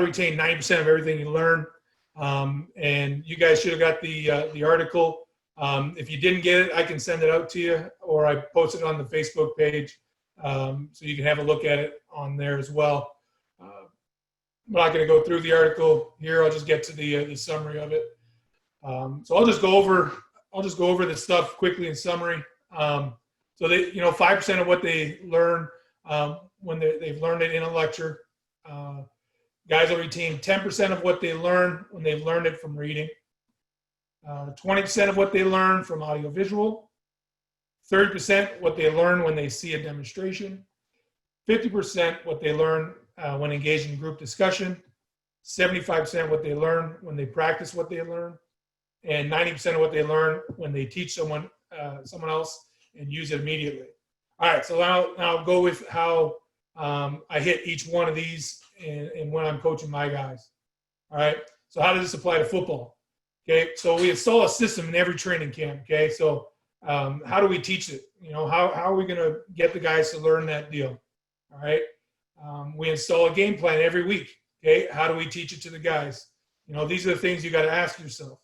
to retain 90% of everything you learn. And you guys should have got the article. If you didn't get it, I can send it out to you, or I post it on the Facebook page, so you can have a look at it on there as well. I'm not going to go through the article here. I'll just get to the summary of it. So I'll just go over this stuff quickly in summary. So they, 5% of what they learn when they've learned it in a lecture. Guys will retain 10% of what they learn when they've learned it from reading. 20% of what they learn from audiovisual. 30% what they learn when they see a demonstration. 50% what they learn when engaged in group discussion. 75% what they learn when they practice what they learn. And 90% of what they learn when they teach someone else and use it immediately. All right, so now I'll go with how I hit each one of these and when I'm coaching my guys. All right, so how does this apply to football? Okay, so we install a system in every training camp. Okay, so how do we teach it? How are we going to get the guys to learn that deal? All right, we install a game plan every week. Okay, how do we teach it to the guys? These are the things you got to ask yourself.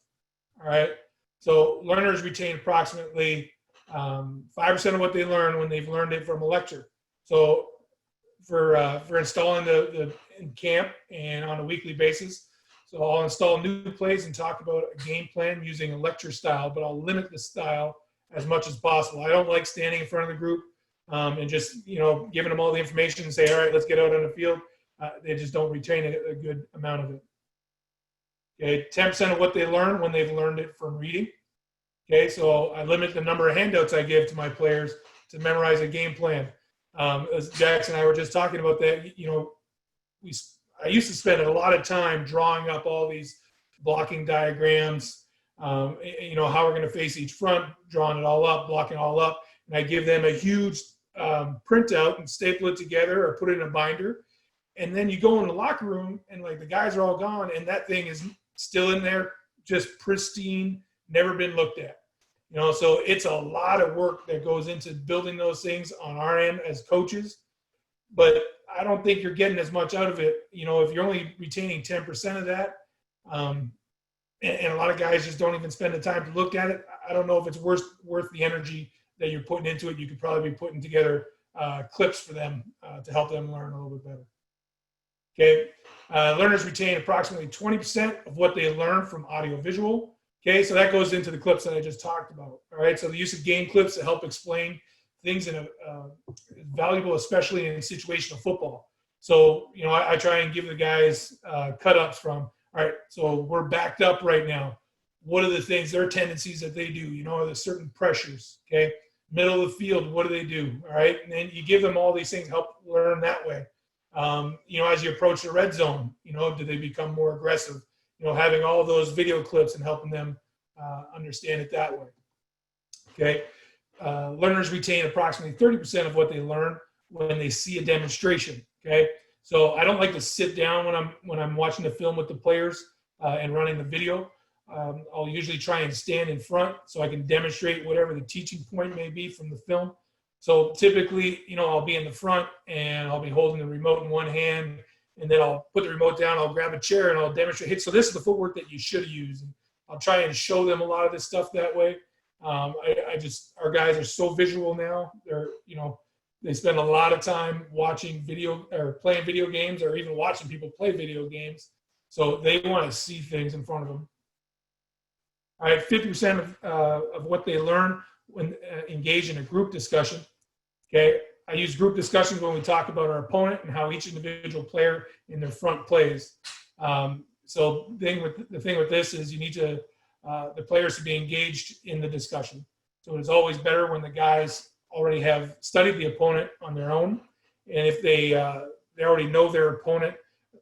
All right, so learners retain approximately 5% of what they learn when they've learned it from a lecture. So for installing the in camp and on a weekly basis, so I'll install new plays and talk about a game plan using a lecture style, but I'll limit the style as much as possible. I don't like standing in front of the group and just giving them all the information and say, all right, let's get out on the field. They just don't retain a good amount of it. Okay, 10% of what they learn when they've learned it from reading. Okay, so I limit the number of handouts I give to my players to memorize a game plan. As Jackson and I were just talking about that, I used to spend a lot of time drawing up all these blocking diagrams, how we're going to face each front, drawing it all up, blocking it all up, and I give them a huge printout and staple it together or put it in a binder. And then you go in the locker room and the guys are all gone and that thing is still in there, just pristine, never been looked at. So it's a lot of work that goes into building those things on our end as coaches, but I don't think you're getting as much out of it. If you're only retaining 10% of that, and a lot of guys just don't even spend the time to look at it, I don't know if it's worth the energy that you're putting into it. You could probably be putting together clips for them to help them learn a little bit better. Okay, learners retain approximately 20% of what they learn from audiovisual. Okay, so that goes into the clips that I just talked about. All right, so the use of game clips to help explain things in valuable, especially in situational football. So, I try and give the guys cut-ups from, all right, so we're backed up right now. What are the things, their tendencies that they do? Are there certain pressures, okay? Middle of the field, what do they do, all right? And then you give them all these things, help learn that way. As you approach the red zone, do they become more aggressive? Having all of those video clips and helping them understand it that way. Okay. Learners retain approximately 30% of what they learn when they see a demonstration. Okay. So I don't like to sit down when I'm watching the film with the players and running the video. I'll usually try and stand in front so I can demonstrate whatever the teaching point may be from the film. So typically, I'll be in the front and I'll be holding the remote in one hand, and then I'll put the remote down, I'll grab a chair and I'll demonstrate, hey, so this is the footwork that you should use. And I'll try and show them a lot of this stuff that way. Our guys are so visual now. They spend a lot of time watching video or playing video games or even watching people play video games. So they want to see things in front of them. All right, 50% of what they learn when engaged in a group discussion. Okay, I use group discussions when we talk about our opponent and how each individual player in their front plays. So the thing with this is you need the players to be engaged in the discussion. So it's always better when the guys already have studied the opponent on their own, and if they already know their opponent,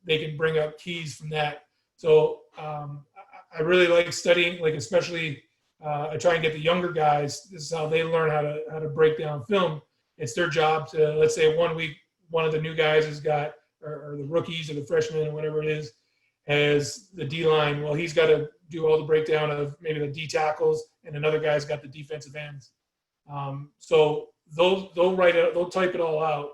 they can bring up keys from that. So I really like studying, especially I try and get the younger guys. This is how they learn how to break down film. It's their job to, let's say 1 week, one of the new guys has got, or the rookies or the freshmen or whatever it is, has the D-line. Well, he's got to do all the breakdown of maybe the D tackles, and another guy's got the defensive ends. So they'll type it all out,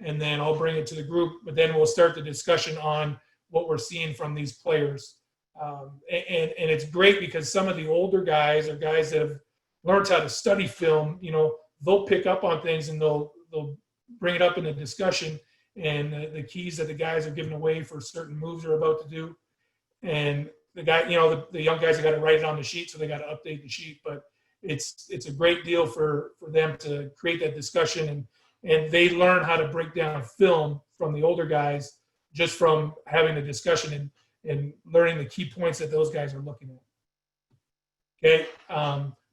and then I'll bring it to the group. But then we'll start the discussion on what we're seeing from these players. And it's great because some of the older guys or guys that have learned how to study film, they'll pick up on things and they'll bring it up in a discussion, and the keys that the guys are giving away for certain moves they're about to do. And the guy, the young guys have got to write it on the sheet, so they got to update the sheet. But it's a great deal for them to create that discussion, and they learn how to break down film from the older guys just from having a discussion and learning the key points that those guys are looking at. Okay,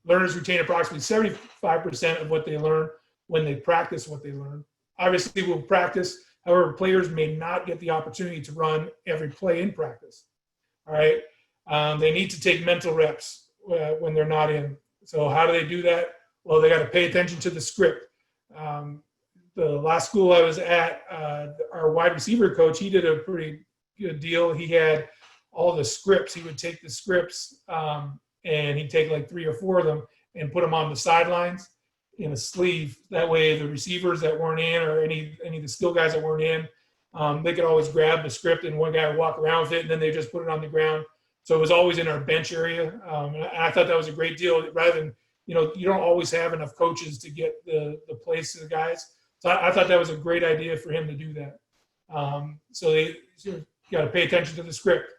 learners retain approximately 75% of what they learn when they practice what they learn. Obviously, we'll practice. However, players may not get the opportunity to run every play in practice. All right, they need to take mental reps when they're not in. So how do they do that? Well, they got to pay attention to the script. The last school I was at, our wide receiver coach, he did a pretty good deal. He had all the scripts. He would take the scripts and he'd take like 3 or 4 of them and put them on the sidelines in a sleeve. That way the receivers that weren't in, or any of the skill guys that weren't in, they could always grab the script and one guy would walk around with it, and then they just put it on the ground. So it was always in our bench area. And I thought that was a great deal, rather than, you don't always have enough coaches to get the plays to the guys. So I thought that was a great idea for him to do that. So they got to pay attention to the script.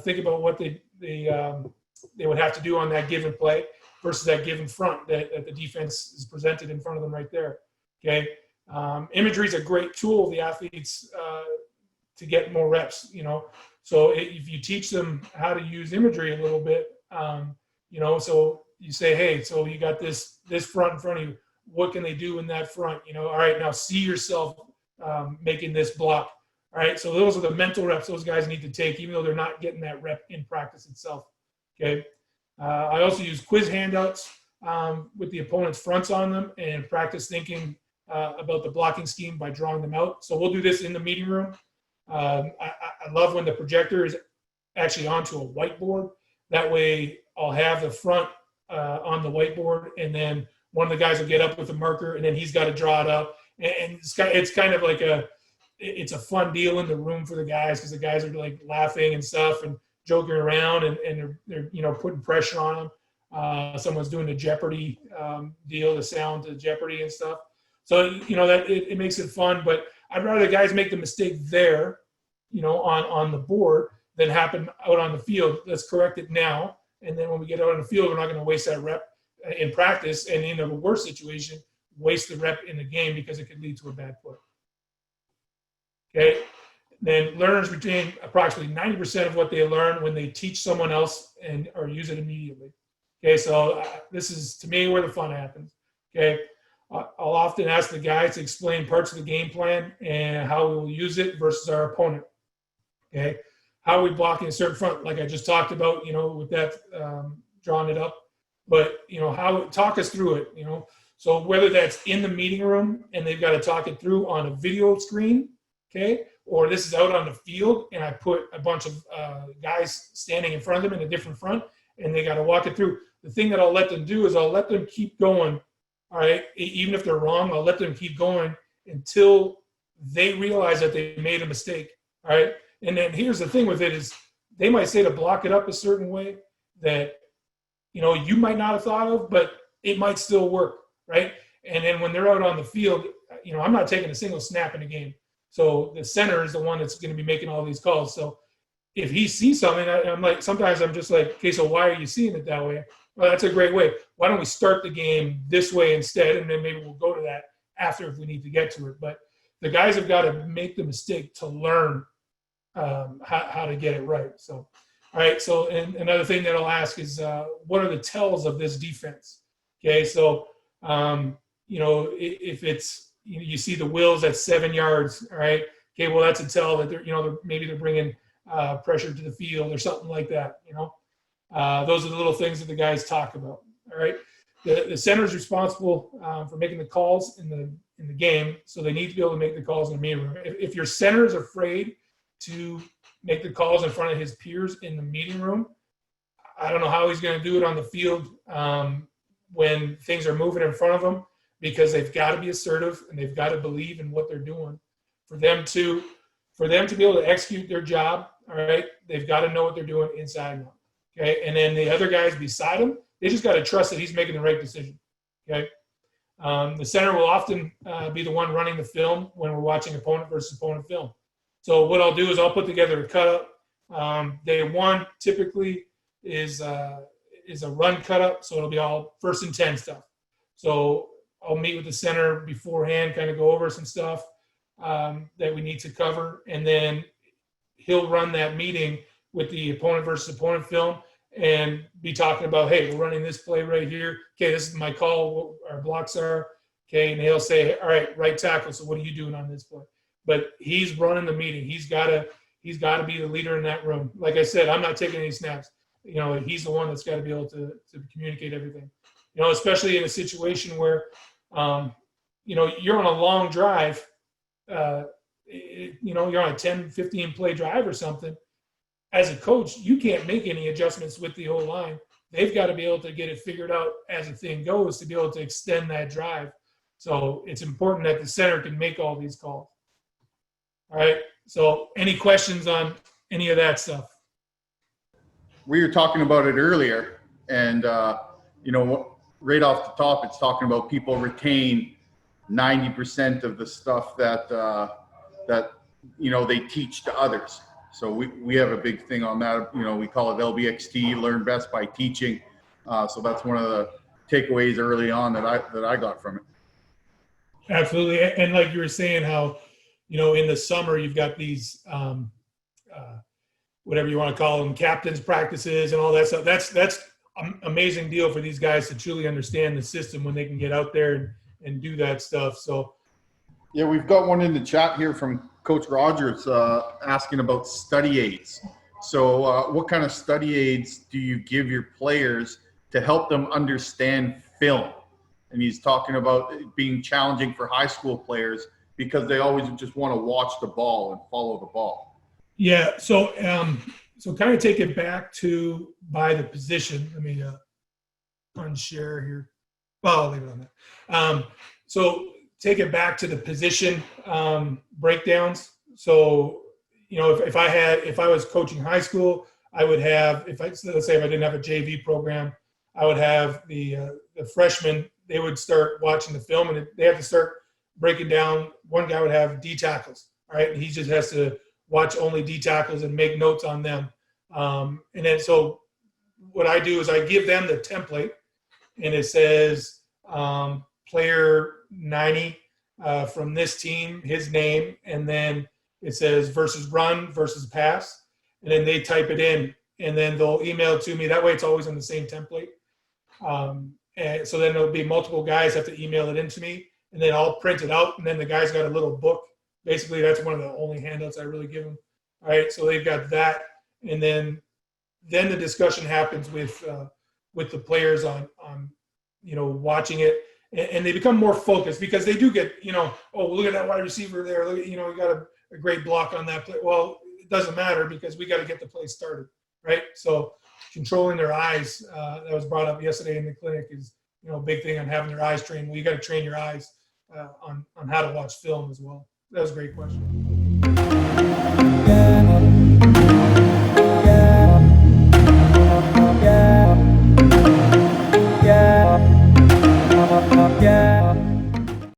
Think about what they would have to do on that given play versus that given front that the defense is presented in front of them right there. Okay, imagery is a great tool for the athletes to get more reps. So if you teach them how to use imagery a little bit, so you say, hey, so you got this front in front of you. What can they do in that front? All right, now see yourself making this block. All right, so those are the mental reps those guys need to take, even though they're not getting that rep in practice itself. Okay. I also use quiz handouts with the opponent's fronts on them and practice thinking about the blocking scheme by drawing them out. So we'll do this in the meeting room. I love when the projector is actually onto a whiteboard. That way I'll have the front on the whiteboard, and then one of the guys will get up with a marker, and then he's got to draw it up. And it's kind of like it's a fun deal in the room for the guys, because the guys are like laughing and stuff and joking around, and they're putting pressure on them. Someone's doing the Jeopardy deal, the sound to Jeopardy and stuff. So that it makes it fun. But I'd rather the guys make the mistake there, on the board, than happen out on the field. Let's correct it now, and then when we get out on the field, we're not going to waste that rep in practice, and in a worse situation, waste the rep in the game because it could lead to a bad play. Okay. Then learners retain approximately 90% of what they learn when they teach someone else or use it immediately. Okay, so this is, to me, where the fun happens. Okay, I'll often ask the guys to explain parts of the game plan and how we will use it versus our opponent. Okay, how are we blocking a certain front, like I just talked about, with that drawing it up. But talk us through it. So whether that's in the meeting room and they've got to talk it through on a video screen, okay, or this is out on the field and I put a bunch of guys standing in front of them in a different front and they got to walk it through. The thing that I'll let them do is I'll let them keep going, all right? Even if they're wrong, I'll let them keep going until they realize that they made a mistake, all right? And then here's the thing with it is they might say to block it up a certain way that, you might not have thought of, but it might still work, right? And then when they're out on the field, I'm not taking a single snap in a game. So the center is the one that's going to be making all these calls. So if he sees something, sometimes I'm just like, okay, so why are you seeing it that way? Well, that's a great way. Why don't we start the game this way instead? And then maybe we'll go to that after if we need to get to it. But the guys have got to make the mistake to learn how to get it right. So, all right. So, and another thing that I'll ask is, what are the tells of this defense? Okay. So, if it's, you see the Wills at 7 yards, all right. Okay. Well, that's a tell that maybe they're bringing pressure to the field or something like that. Those are the little things that the guys talk about. All right. The center is responsible for making the calls in the game, so they need to be able to make the calls in the meeting room. If your center is afraid to make the calls in front of his peers in the meeting room, I don't know how he's going to do it on the field when things are moving in front of them, because they've got to be assertive and they've got to believe in what they're doing. For them to for them to be able to execute their job, all right, they've got to know what they're doing inside and out. Okay, and then the other guys beside him, they just got to trust that he's making the right decision. Okay, the center will often be the one running the film when we're watching opponent versus opponent film. So what I'll do is I'll put together a cut-up. Day one typically is a run cut-up, so it'll be all 1st and 10 stuff. So I'll meet with the center beforehand, kind of go over some stuff that we need to cover, and then he'll run that meeting with the opponent versus opponent film and be talking about, hey, we're running this play right here. Okay, this is my call, what our blocks are. Okay, and he'll say, all right, right tackle, so what are you doing on this play? But he's running the meeting. He's got to be the leader in that room. Like I said, I'm not taking any snaps. You know, he's the one that's got to be able to communicate everything. You know, especially in a situation where, you know, you're on a long drive, you know, you're on a 10, 15 play drive or something. As a coach, you can't make any adjustments with the O-line. They've got to be able to get it figured out as the thing goes to be able to extend that drive. So it's important that the center can make all these calls. All right. So any questions on any of that stuff? We were talking about it earlier, and you know, right off the top, it's talking about people retain 90% of the stuff that that you know they teach to others. So we have a big thing on that. You know, we call it LBXT, learn best by teaching. So that's one of the takeaways early on that I got from it. Absolutely, and like you were saying, how, you know, in the summer you've got these whatever you want to call them, captains practices and all that stuff. That's an amazing deal for these guys to truly understand the system when they can get out there and do that stuff. So yeah, we've got one in the chat here from Coach Rogers asking about study aids. So what kind of study aids do you give your players to help them understand film? And he's talking about it being challenging for high school players because they always just want to watch the ball and follow the ball. Yeah, so so kind of take it back to by the position. Let me unshare here. Well, I'll leave it on that. So take it back to the position breakdowns. So, you know, if I was coaching high school, I would have, let's say if I didn't have a JV program, I would have the freshmen, they would start watching the film and they have to start breaking down. One guy would have D tackles, all right? And he just has to watch only D tackles and make notes on them. And then so what I do is I give them the template and it says player 90 from this team, his name, and then it says versus run versus pass. And then they type it in and then they'll email it to me. That way it's always in the same template. And so then there'll be multiple guys have to email it into me and then I'll print it out. And then the guy's got a little book. Basically, that's one of the only handouts I really give them. All right, so they've got that. And then the discussion happens with the players on you know, watching it. And they become more focused because they do get, you know, oh, look at that wide receiver there. Look at, you know, you got a great block on that play. Well, it doesn't matter because we got to get the play started, right? So controlling their eyes, that was brought up yesterday in the clinic, is, you know, a big thing on having their eyes trained. Well, you got to train your eyes on how to watch film as well. That was a great question.